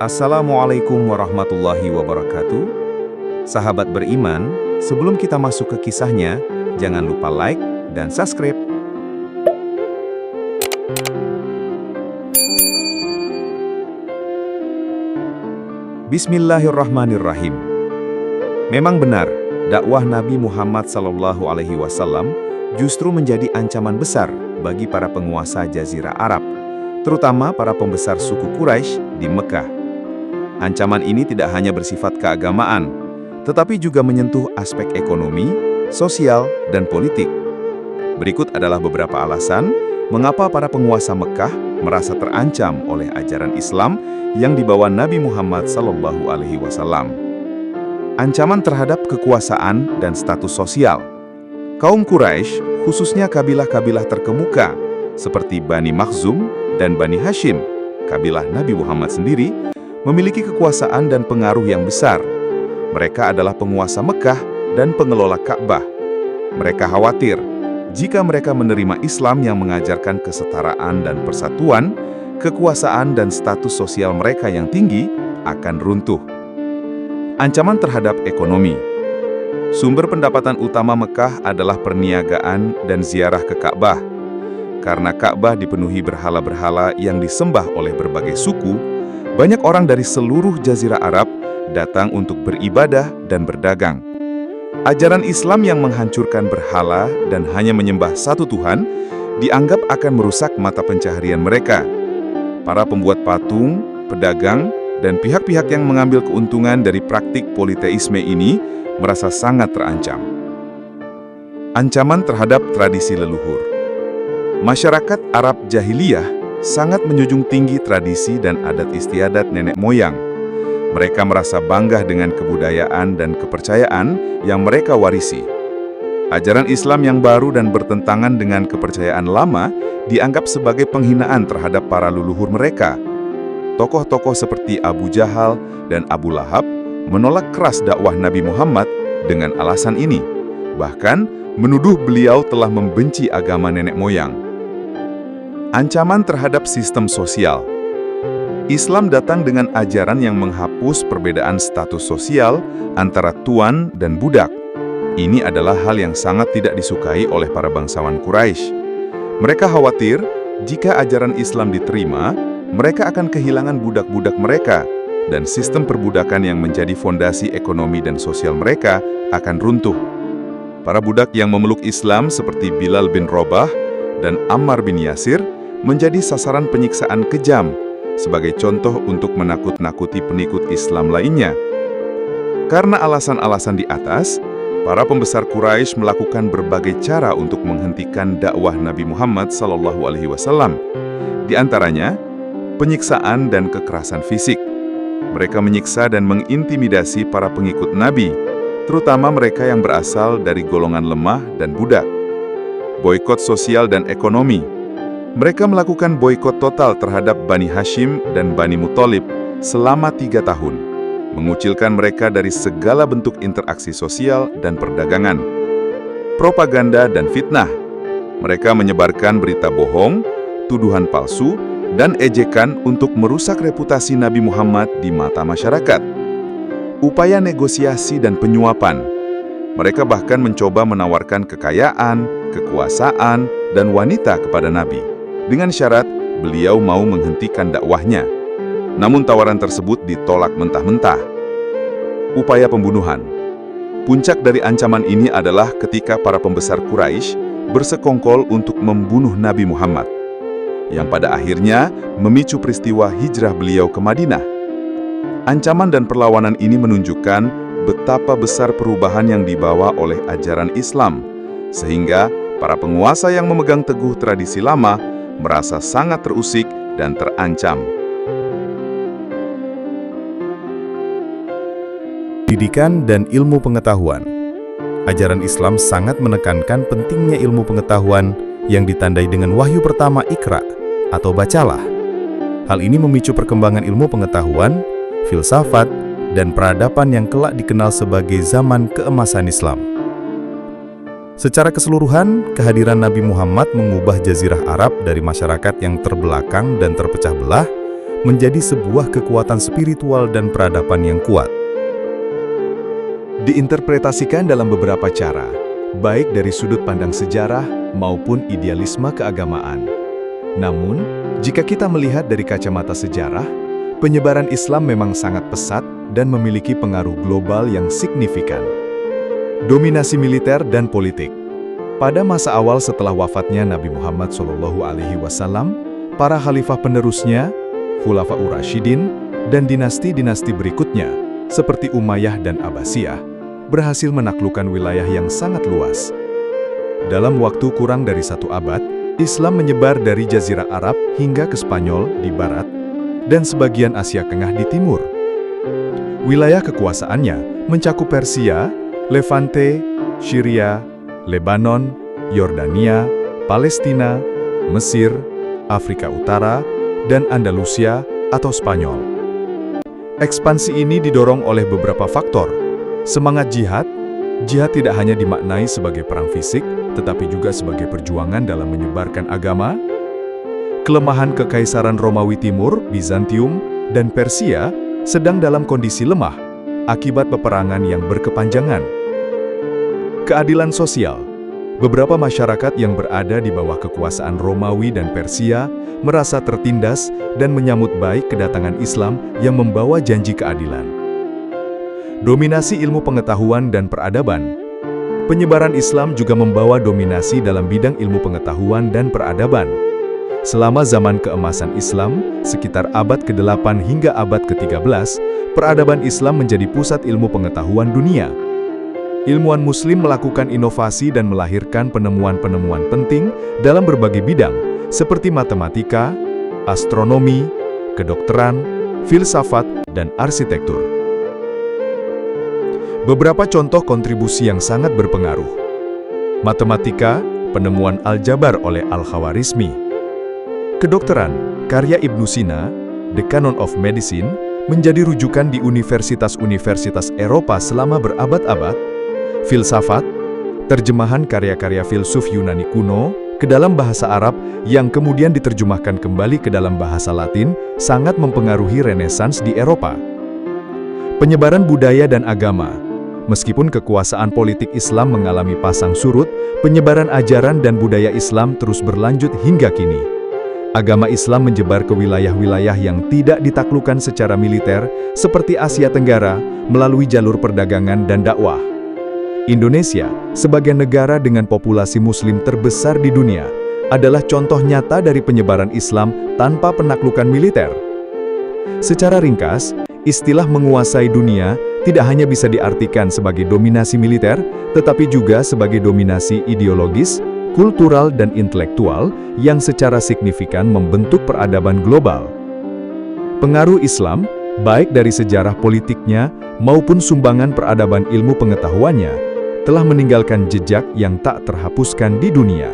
Assalamualaikum warahmatullahi wabarakatuh. Sahabat beriman, sebelum kita masuk ke kisahnya, jangan lupa like dan subscribe. Bismillahirrahmanirrahim. Memang benar, dakwah Nabi Muhammad SAW justru menjadi ancaman besar bagi para penguasa Jazirah Arab, terutama para pembesar suku Quraisy di Mekah. Ancaman ini tidak hanya bersifat keagamaan, tetapi juga menyentuh aspek ekonomi, sosial, dan politik. Berikut adalah beberapa alasan mengapa para penguasa Mekah merasa terancam oleh ajaran Islam yang dibawa Nabi Muhammad SAW. Ancaman terhadap kekuasaan dan status sosial. Kaum Quraisy, khususnya kabilah-kabilah terkemuka seperti Bani Makhzum dan Bani Hashim, kabilah Nabi Muhammad sendiri, memiliki kekuasaan dan pengaruh yang besar. Mereka adalah penguasa Mekah dan pengelola Ka'bah. Mereka khawatir jika mereka menerima Islam yang mengajarkan kesetaraan dan persatuan, kekuasaan dan status sosial mereka yang tinggi akan runtuh. Ancaman terhadap ekonomi. Sumber pendapatan utama Mekah adalah perniagaan dan ziarah ke Ka'bah. Karena Ka'bah dipenuhi berhala-berhala yang disembah oleh berbagai suku, banyak orang dari seluruh Jazirah Arab datang untuk beribadah dan berdagang. Ajaran Islam yang menghancurkan berhala dan hanya menyembah satu Tuhan dianggap akan merusak mata pencaharian mereka. Para pembuat patung, pedagang, dan pihak-pihak yang mengambil keuntungan dari praktik politeisme ini merasa sangat terancam. Ancaman terhadap tradisi leluhur. Masyarakat Arab Jahiliyah sangat menjunjung tinggi tradisi dan adat istiadat nenek moyang. Mereka merasa bangga dengan kebudayaan dan kepercayaan yang mereka warisi. Ajaran Islam yang baru dan bertentangan dengan kepercayaan lama dianggap sebagai penghinaan terhadap para leluhur mereka. Tokoh-tokoh seperti Abu Jahal dan Abu Lahab menolak keras dakwah Nabi Muhammad dengan alasan ini. Bahkan menuduh beliau telah membenci agama nenek moyang. Ancaman terhadap sistem sosial. Islam datang dengan ajaran yang menghapus perbedaan status sosial antara tuan dan budak. Ini adalah hal yang sangat tidak disukai oleh para bangsawan Quraisy. Mereka khawatir jika ajaran Islam diterima, mereka akan kehilangan budak-budak mereka, dan sistem perbudakan yang menjadi fondasi ekonomi dan sosial mereka akan runtuh. Para budak yang memeluk Islam seperti Bilal bin Rabah dan Ammar bin Yasir menjadi sasaran penyiksaan kejam sebagai contoh untuk menakut-nakuti pengikut Islam lainnya. Karena alasan-alasan di atas, para pembesar Quraisy melakukan berbagai cara untuk menghentikan dakwah Nabi Muhammad SAW. Di antaranya, penyiksaan dan kekerasan fisik. Mereka menyiksa dan mengintimidasi para pengikut Nabi, terutama mereka yang berasal dari golongan lemah dan budak. Boikot sosial dan ekonomi. Mereka melakukan boikot total terhadap Bani Hashim dan Bani Muthalib selama 3 tahun, mengucilkan mereka dari segala bentuk interaksi sosial dan perdagangan. Propaganda dan fitnah. Mereka menyebarkan berita bohong, tuduhan palsu, dan ejekan untuk merusak reputasi Nabi Muhammad di mata masyarakat. Upaya negosiasi dan penyuapan. Mereka bahkan mencoba menawarkan kekayaan, kekuasaan, dan wanita kepada Nabi, dengan syarat beliau mau menghentikan dakwahnya. Namun tawaran tersebut ditolak mentah-mentah. Upaya pembunuhan. Puncak dari ancaman ini adalah ketika para pembesar Quraisy bersekongkol untuk membunuh Nabi Muhammad, yang pada akhirnya memicu peristiwa hijrah beliau ke Madinah. Ancaman dan perlawanan ini menunjukkan betapa besar perubahan yang dibawa oleh ajaran Islam, sehingga para penguasa yang memegang teguh tradisi lama merasa sangat terusik dan terancam. Pendidikan dan ilmu pengetahuan. Ajaran Islam sangat menekankan pentingnya ilmu pengetahuan yang ditandai dengan wahyu pertama Iqra atau bacalah. Hal ini memicu perkembangan ilmu pengetahuan, filsafat, dan peradaban yang kelak dikenal sebagai zaman keemasan Islam. Secara keseluruhan, kehadiran Nabi Muhammad mengubah Jazirah Arab dari masyarakat yang terbelakang dan terpecah belah menjadi sebuah kekuatan spiritual dan peradaban yang kuat. Diinterpretasikan dalam beberapa cara, baik dari sudut pandang sejarah maupun idealisme keagamaan. Namun, jika kita melihat dari kacamata sejarah, penyebaran Islam memang sangat pesat dan memiliki pengaruh global yang signifikan. Dominasi militer dan politik. Pada masa awal setelah wafatnya Nabi Muhammad SAW, para khalifah penerusnya, Khulafaur Rasyidin, dan dinasti-dinasti berikutnya, seperti Umayyah dan Abbasiyah, berhasil menaklukkan wilayah yang sangat luas. Dalam waktu kurang dari 1 abad, Islam menyebar dari Jazirah Arab hingga ke Spanyol di barat, dan sebagian Asia Tengah di timur. Wilayah kekuasaannya mencakup Persia, Levante, Syria, Lebanon, Yordania, Palestina, Mesir, Afrika Utara, dan Andalusia atau Spanyol. Ekspansi ini didorong oleh beberapa faktor. Semangat jihad tidak hanya dimaknai sebagai perang fisik, tetapi juga sebagai perjuangan dalam menyebarkan agama. Kelemahan Kekaisaran Romawi Timur, Bizantium, dan Persia sedang dalam kondisi lemah akibat peperangan yang berkepanjangan. Keadilan sosial. Beberapa masyarakat yang berada di bawah kekuasaan Romawi dan Persia merasa tertindas dan menyambut baik kedatangan Islam yang membawa janji keadilan. Dominasi ilmu pengetahuan dan peradaban. Penyebaran Islam juga membawa dominasi dalam bidang ilmu pengetahuan dan peradaban. Selama zaman keemasan Islam, sekitar abad ke-8 hingga abad ke-13, peradaban Islam menjadi pusat ilmu pengetahuan dunia. Ilmuwan Muslim melakukan inovasi dan melahirkan penemuan-penemuan penting dalam berbagai bidang, seperti matematika, astronomi, kedokteran, filsafat, dan arsitektur. Beberapa contoh kontribusi yang sangat berpengaruh. Matematika, penemuan aljabar oleh Al-Khawarizmi. Kedokteran, karya Ibnu Sina, The Canon of Medicine, menjadi rujukan di universitas-universitas Eropa selama berabad-abad. Filsafat, terjemahan karya-karya filsuf Yunani kuno ke dalam bahasa Arab yang kemudian diterjemahkan kembali ke dalam bahasa Latin, sangat mempengaruhi Renaissance di Eropa. Penyebaran budaya dan agama. Meskipun kekuasaan politik Islam mengalami pasang surut, penyebaran ajaran dan budaya Islam terus berlanjut hingga kini. Agama Islam menyebar ke wilayah-wilayah yang tidak ditaklukkan secara militer, seperti Asia Tenggara, melalui jalur perdagangan dan dakwah. Indonesia, sebagai negara dengan populasi Muslim terbesar di dunia, adalah contoh nyata dari penyebaran Islam tanpa penaklukan militer. Secara ringkas, istilah menguasai dunia tidak hanya bisa diartikan sebagai dominasi militer, tetapi juga sebagai dominasi ideologis, kultural, dan intelektual yang secara signifikan membentuk peradaban global. Pengaruh Islam, baik dari sejarah politiknya maupun sumbangan peradaban ilmu pengetahuannya, telah meninggalkan jejak yang tak terhapuskan di dunia.